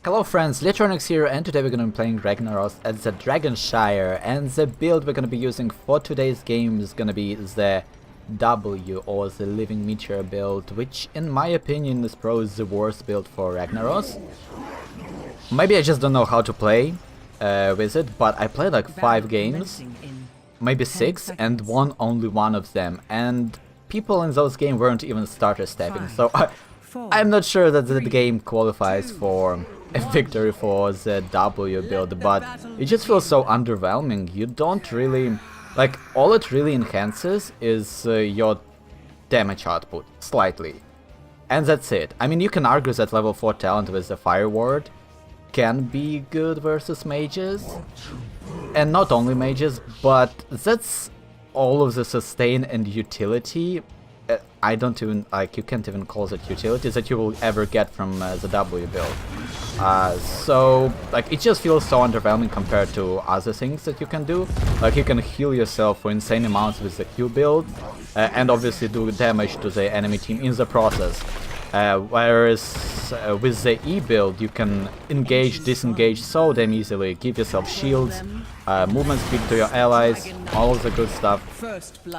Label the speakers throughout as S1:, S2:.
S1: Hello friends, Electronics here, and today we're gonna be playing Ragnaros at the Dragonshire, and the build we're gonna be using for today's game is gonna be the W, or the Living Meteor build, which in my opinion is probably the worst build for Ragnaros. Maybe I just don't know how to play with it, but I played like 5 games, maybe 6, and won only one of them, and people in those games weren't even starter stepping, so I'm not sure that the game qualifies for a victory for the W build, but it just feels so underwhelming. You don't really... like, all it really enhances is your damage output, slightly. And that's it. I mean, you can argue that level 4 talent with the Fire Ward can be good versus mages. And not only mages, but that's all of the sustain and utility. I don't even, like, you can't even call it utility that you will ever get from the W build. So, like, it just feels so underwhelming compared to other things that you can do. Like, you can heal yourself for insane amounts with the Q build, and obviously do damage to the enemy team in the process. Whereas with the E build, you can engage, disengage so damn easily, give yourself shields, movement speed to your allies, all of the good stuff.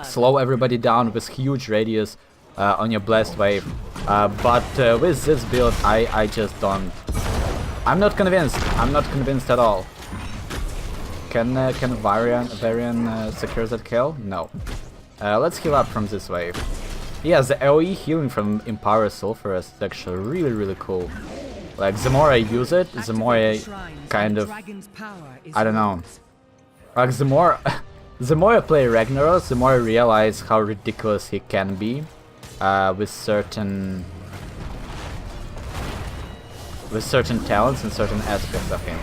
S1: Slow everybody down with huge radius on your blast wave. But with this build, I just don't... I'm not convinced. I'm not convinced at all. Can Varian secure that kill? No. Let's heal up from this wave. Yeah, the AoE healing from Empower Sulphurous is actually really cool. Like, the more I use it, the more I kind of... I don't know. Like, the more I play Ragnaros, the more I realize how ridiculous he can be with certain talents and certain aspects of him.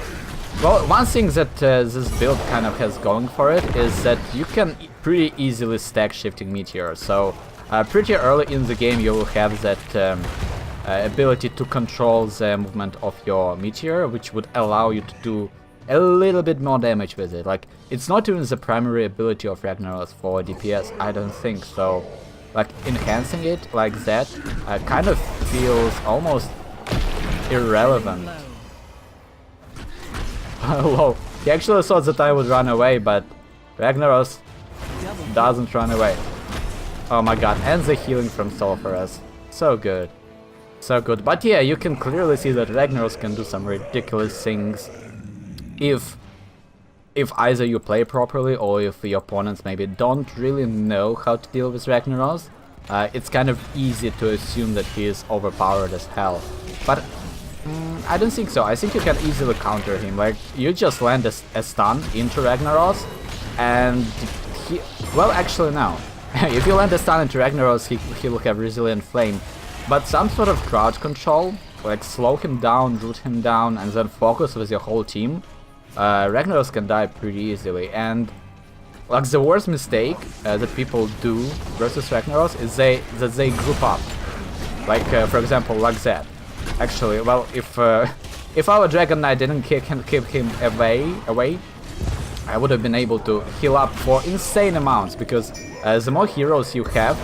S1: Well, one thing that this build kind of has going for it is that you can pretty easily stack Shifting Meteor. So pretty early in the game you will have that ability to control the movement of your Meteor, which would allow you to do a little bit more damage with it. Like, it's not even the primary ability of Ragnaros for DPS, I don't think so. Like, enhancing it like that kind of feels almost irrelevant. Whoa, he actually thought that I would run away, but Ragnaros doesn't run away. Oh my god, and the healing from Sulphurous. So good. So good. But yeah, you can clearly see that Ragnaros can do some ridiculous things if either you play properly or if your opponents maybe don't really know how to deal with Ragnaros. It's kind of easy to assume that he is overpowered as hell. But I don't think so. I think you can easily counter him. Like, you just land a stun into Ragnaros, and he... well, actually no. If you land a stun into Ragnaros, he will have Resilient Flame. But some sort of crowd control, like slow him down, root him down, and then focus with your whole team, Ragnaros can die pretty easily. And like, the worst mistake that people do versus Ragnaros is that they group up. Like, for example, like that. Actually, well, if our Dragon Knight didn't keep him away, I would have been able to heal up for insane amounts, because the more heroes you have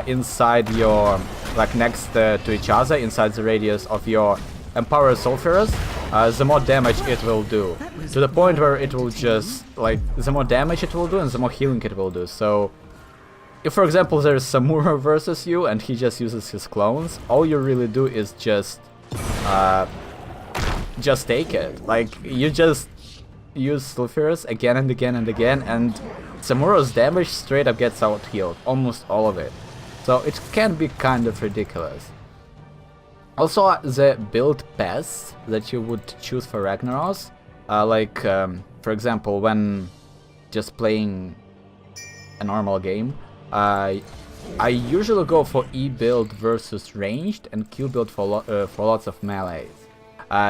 S1: inside your, like, next to each other, inside the radius of your Empower Sulphurous, the more damage it will do. To the point where it will just, like, the more damage it will do and the more healing it will do. So, if for example there is Samura versus you and he just uses his clones, all you really do is just take it. Like, you just use Sulphurous again and again and again, and Samura's damage straight up gets out healed, almost all of it. So it can be kind of ridiculous. Also, the build paths that you would choose for Ragnaros, like, for example, when just playing a normal game, I usually go for E build versus ranged and Q build for lots of melees.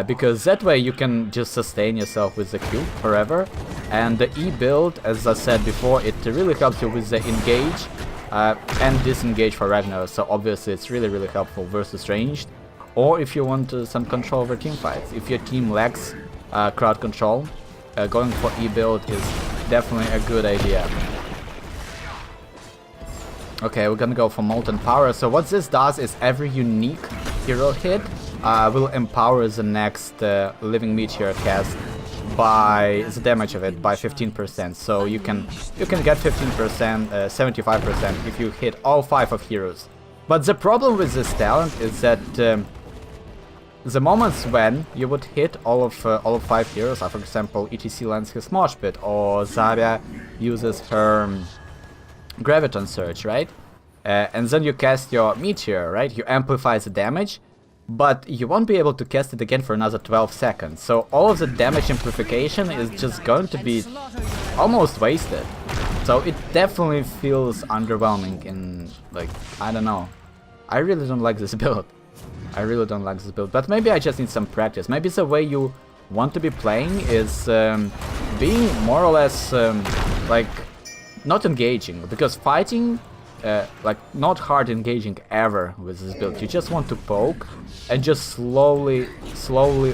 S1: Because that way you can just sustain yourself with the Q forever, and the E build, as I said before, it really helps you with the engage and disengage for Ragnaros, so obviously it's really helpful versus ranged, or if you want some control over teamfights. If your team lacks crowd control, going for E build is definitely a good idea. Okay, we're gonna go for Molten Power. So what this does is every unique hero hit will empower the next Living Meteor cast by the damage of it by 15%. So you can get 15%, 75% if you hit all 5 of heroes. But the problem with this talent is that the moments when you would hit all of 5 heroes, for example, ETC lands his Mosh Pit or Zarya uses her Graviton Surge, right? And then you cast your Meteor, right? You amplify the damage, but you won't be able to cast it again for another 12 seconds. So all of the damage amplification is just going to be almost wasted. So it definitely feels underwhelming and, like, I don't know. I really don't like this build. I really don't like this build, but maybe I just need some practice. Maybe the way you want to be playing is being more or less like not engaging, because fighting like not hard engaging ever with this build. You just want to poke and just slowly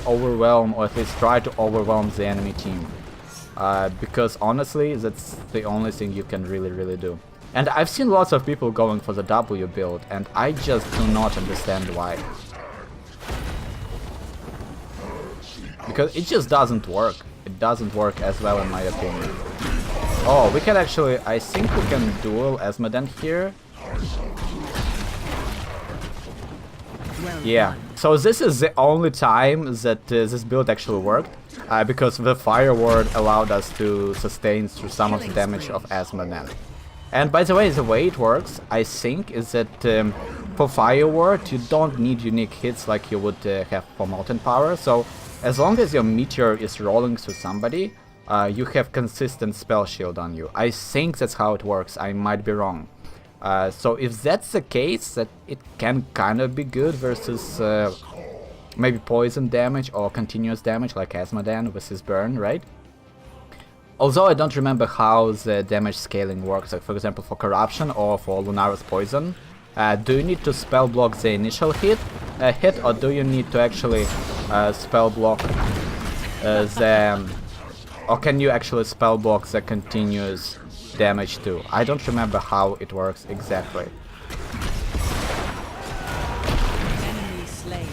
S1: overwhelm, or at least try to overwhelm the enemy team, because honestly that's the only thing you can really do. And I've seen lots of people going for the W build, and I just do not understand why. Because it just doesn't work. It doesn't work as well in my opinion. Oh, we can actually, I think we can duel Esmedan here. Yeah, so this is the only time that this build actually worked, because the Fire Ward allowed us to sustain through some of the damage of Esmedan. And by the way it works, I think, is that for Fire Ward you don't need unique hits like you would have for Molten Power. So as long as your Meteor is rolling through somebody, you have consistent spell shield on you. I think that's how it works, I might be wrong. So if that's the case, that it can kind of be good versus maybe poison damage or continuous damage like Esmedan with his burn, right? Although I don't remember how the damage scaling works, like for example for Corruption or for Lunaris Poison. Do you need to spell block the initial hit, or do you need to actually spell block or can you actually spell block the continuous damage too? I don't remember how it works exactly.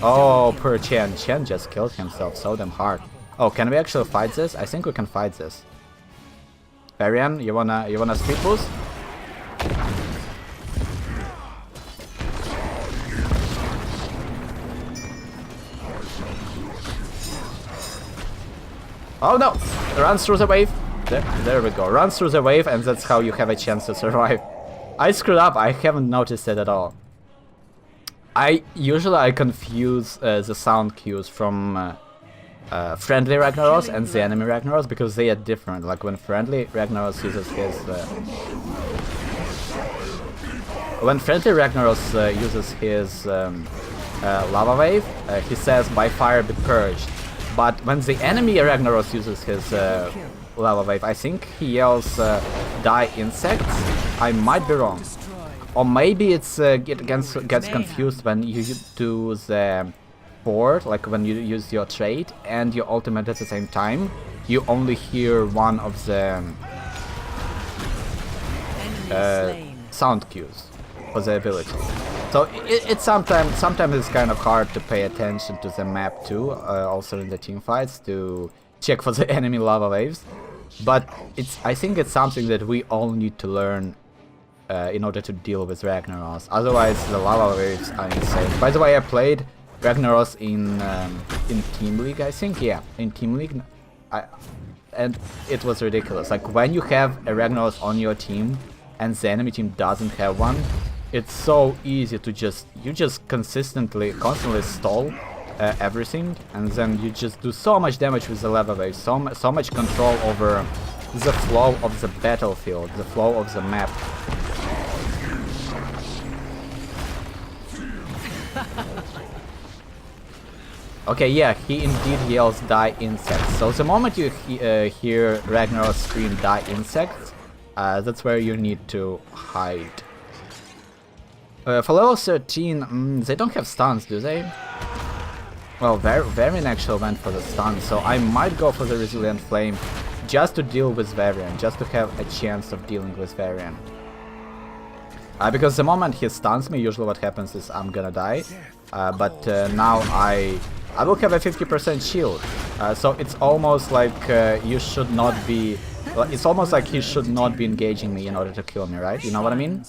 S1: Oh, poor Chen. Chen just killed himself so damn hard. Oh, can we actually fight this? I think we can fight this. Varian, you wanna speed boost? Oh no! Runs through the wave. There we go. Runs through the wave, and that's how you have a chance to survive. I screwed up. I haven't noticed it at all. I confuse the sound cues from friendly Ragnaros and the enemy Ragnaros, because they are different. Like when friendly Ragnaros uses his lava wave, he says by fire be purged. But when the enemy Ragnaros uses his lava wave, I think he yells die insects. I might be wrong. Or maybe it gets confused when you do the board, like when you use your trait and your ultimate at the same time. You only hear one of the sound cues for the ability. So it's sometimes it's kind of hard to pay attention to the map too, also in the team fights, to check for the enemy lava waves. But I think it's something that we all need to learn in order to deal with Ragnaros. Otherwise, the lava waves are insane. By the way, I played Ragnaros in Team League, I think. Yeah, in Team League, and it was ridiculous. Like when you have a Ragnaros on your team and the enemy team doesn't have one, it's so easy to constantly stall everything, and then you just do so much damage with the lava wave, so much control over the flow of the battlefield, the flow of the map. Okay, yeah, he indeed yells die insects. So the moment you hear Ragnaros scream die insects, that's where you need to hide. For level 13, they don't have stuns, do they? Well, Varian actually went for the stun, so I might go for the Resilient Flame just to deal with Varian, just to have a chance of dealing with Varian. Because the moment he stuns me, usually what happens is I'm gonna die. but now I will have a 50% shield. So it's almost like you should not be. It's almost like he should not be engaging me in order to kill me, right? You know what I mean?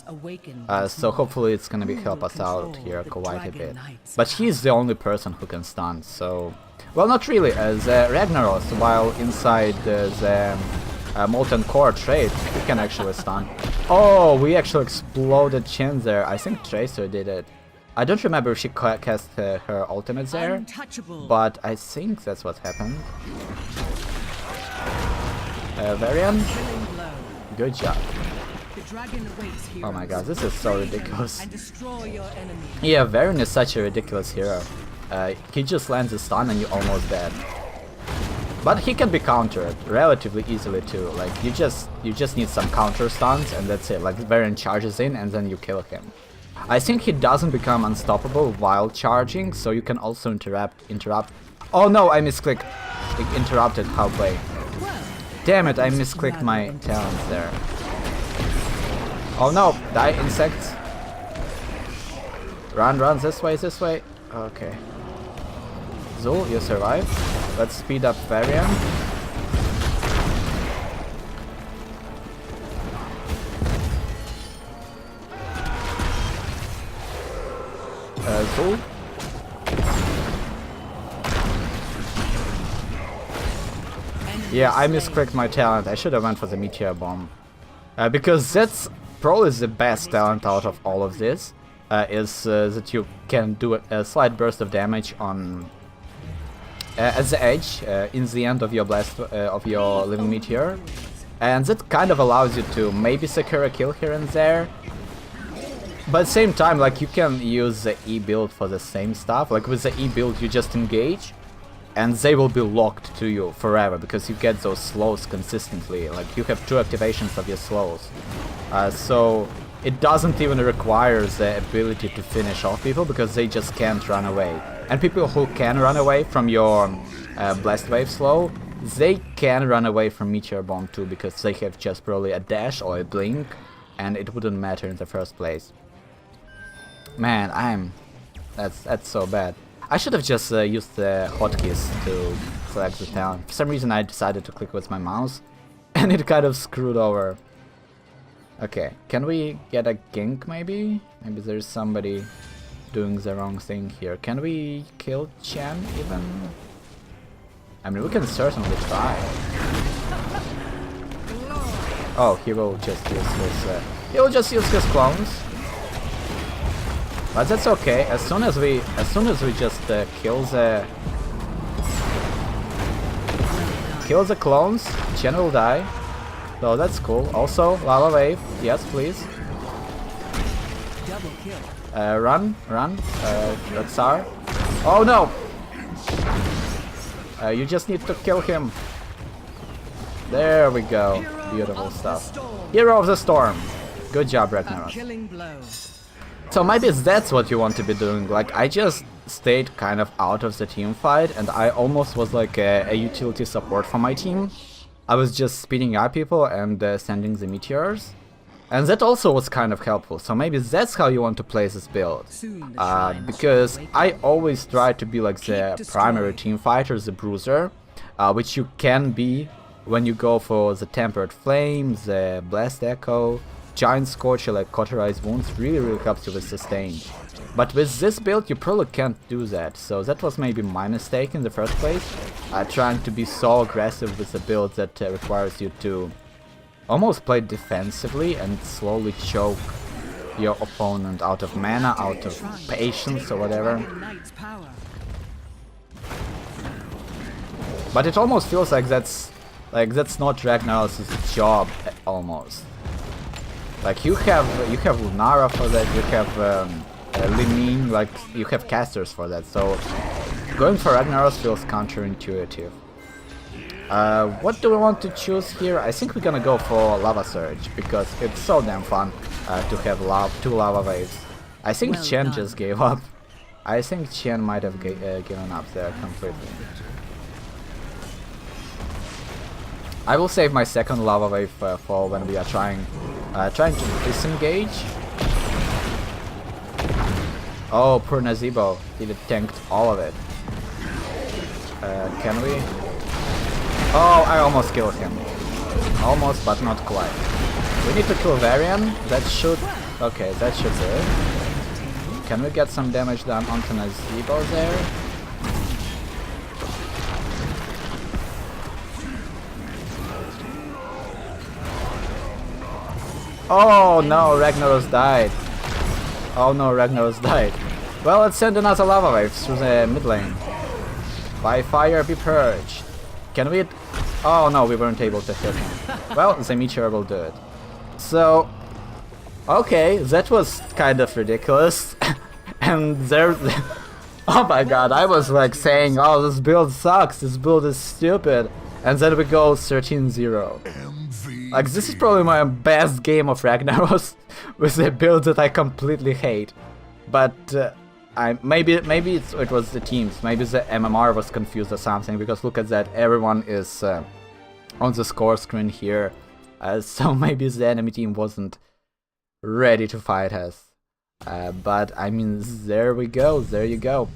S1: So hopefully it's gonna be help us out here quite a bit. But he's the only person who can stun, so... Well, not really, as Ragnaros, while inside the Molten Core trait, he can actually stun. Oh, we actually exploded Chen there. I think Tracer did it. I don't remember if she cast her ultimate there, but I think that's what happened. Varian? Good job. Oh my god, this is so ridiculous. Yeah, Varian is such a ridiculous hero. He just lands a stun and you're almost dead. But he can be countered relatively easily too. Like you just need some counter stuns and that's it. Like Varian charges in and then you kill him. I think he doesn't become unstoppable while charging, so you can also interrupt. Oh no, I misclicked. Interrupted halfway. Damn it, I misclicked my talents there. Oh no, die insects. Run this way. Okay. Zul, you survived. Let's speed up Varian. Zul. Yeah, I misclicked my talent. I should have went for the Meteor Bomb. Because that's probably the best talent out of all of this. Is that you can do a slight burst of damage on at the edge, in the end of your blast of your living meteor, and that kind of allows you to maybe secure a kill here and there. But at the same time, like you can use the E build for the same stuff. Like with the E build, you just engage, and they will be locked to you forever because you get those slows consistently. Like you have 2 activations of your slows, so it doesn't even require the ability to finish off people because they just can't run away. And people who can run away from your Blast Wave slow, they can run away from Meteor Bomb too because they have just probably a dash or a blink and it wouldn't matter in the first place. Man, that's so bad. I should have just used the hotkeys to select the talent. For some reason I decided to click with my mouse and it kind of screwed over. Okay, can we get a gank maybe? Maybe there's somebody doing the wrong thing here. Can we kill Chen even? I mean, we can certainly try. Oh, he will just use his clones. But that's okay. As soon as we just kill the clones, Chen will die. So that's cool. Also, Lava Wave. Yes, please. Run. Rexar. Oh no! You just need to kill him. There we go. Beautiful stuff. Hero of the Storm. Good job, Ragnaros. So maybe that's what you want to be doing. Like, I just stayed kind of out of the team fight and I almost was like a utility support for my team. I was just speeding up people and sending the meteors. And that also was kind of helpful, so maybe that's how you want to play this build. Because I always try to be like the primary team fighter, the bruiser, which you can be when you go for the Tempered Flame, the Blast Echo, Giant Scorcher like Cauterized Wounds really helps you with sustain. But with this build you probably can't do that, so that was maybe my mistake in the first place. Trying to be so aggressive with a build that requires you to almost play defensively and slowly choke your opponent out of mana, out of patience or whatever. But it almost feels like that's not Ragnaros' job almost. Like you have Lunara for that, you have Limin, like you have casters for that, so going for Ragnaros feels counterintuitive. What do we want to choose here? I think we're gonna go for Lava Surge, because it's so damn fun to have 2 lava waves. I think Chen just gave up. I think Chen might have given up there completely. I will save my second lava wave for when we are trying to disengage. Oh, poor Nazebo. He tanked all of it. Can we? Oh, I almost killed him. Almost, but not quite. We need to kill Varian. That should... Okay, that should do it. Can we get some damage done onto Nazebo there? Oh no, Ragnaros died. Oh no, Ragnaros died. Well, let's send another lava wave through the mid lane. By fire be purged. Can we... Oh no, we weren't able to hit him. Well, the Meteor will do it. So... Okay, that was kind of ridiculous. And there's... Oh my god, I was like saying, oh, this build sucks, this build is stupid. And then we go 13-0. Like, this is probably my best game of Ragnaros with a build that I completely hate. But maybe it was the teams, maybe the MMR was confused or something, because look at that, everyone is on the score screen here. So maybe the enemy team wasn't ready to fight us. But I mean, there we go, there you go.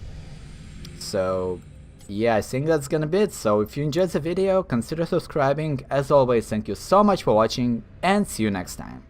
S1: So yeah, I think that's gonna be it. So if you enjoyed the video, consider subscribing. As always, thank you so much for watching, and see you next time.